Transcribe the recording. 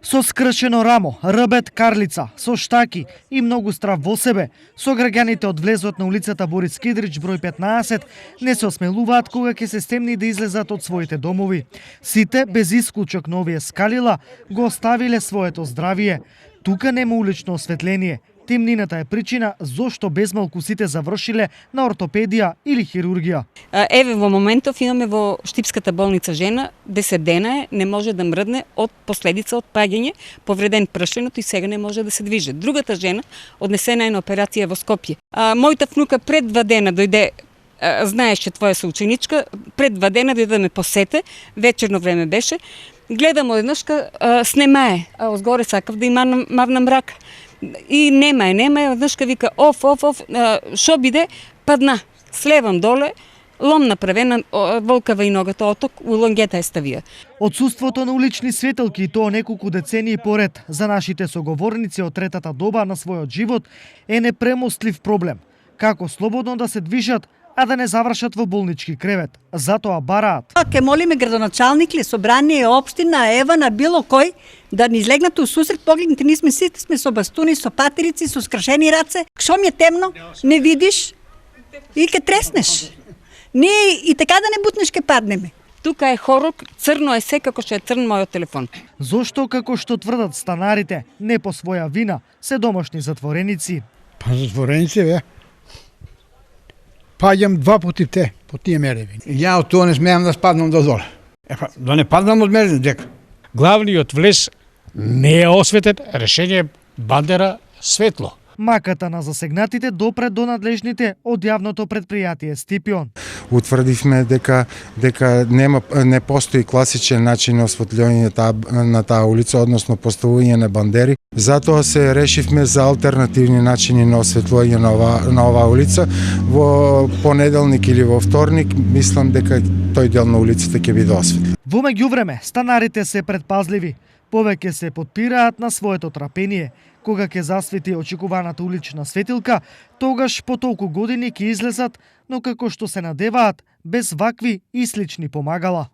Со скршено рамо, рбет, карлица, со штаки и многу страв во себе, сограѓаните од влезот на улицата Борис Кидрич број 15 не се осмелуваат кога ќе се стемни да излезат од своите домови. Сите, без исклучок на овие скалила, го оставиле своето здравие. Тука нема улично осветление. Темнината е причина зошто безмалку сите завршиле на ортопедија или хирургија. Еве во моментов имаме во Штипската болница жена, 10 дена е, не може да мрдне од последица од паѓање, повреден пршенот и сега не може да се движи. Другата жена однесена е на операција во Скопје. Мојата внука пред 2 дена дојде, знаеше твоја соученичка, пред 2 дена дојде да ме посете, вечерно време беше. Гледам одеднашка снемае, а озгоре сакав да има мавна мрак. И нема, однашка вика оф, шо биде, падна, слевам доле, лом направена, волкава и ногата оток, у лонгета е ставија. Отсуството на улични светелки и тоа неколку децении поред за нашите соговорници од третата доба на својот живот е непремостлив проблем. Како слободно да се движат, а да не завршат во болнички кревет. Затоа бараат. Ке молиме градоначалник ли, собрание, општина, ева на било кој да ни излегнат у сусрет, погледнете, ние сите сме со бастуни, со патерици, со скршени раце. Шо ми е темно, не видиш и ке треснеш. Ние и така да не бутнеш ке паднеме. Тука е хорок, црно е се како што е црн мојот телефон. Зошто, како што тврдат станарите, не по своја вина, се домашни затвореници? Па затвореници, бе. Паѓам 2 пати по тие мереви. Ја од тоа не смеам да спаднам до доле. Да не паднам од мереви, дека. Главниот влез не е осветен, решение бандера светло. Маката на засегнатите допре до надлежните од јавното предпријатие Стипион. Утврдивме дека не постои класичен начин на осветлување на таа улица, односно поставување на бандери. Затоа се решивме за алтернативни начини на осветлување на оваа улица. Во понеделник или во вторник мислам дека тој дел на улицата ќе биде осветлен. Во меѓувреме, станарите се предпазливи. Повеќе се потпираат на своето трапение. Кога ќе засвети очекуваната улична светилка, тогаш по толку години ќе излезат, но како што се надеваат, без вакви и слични помагала.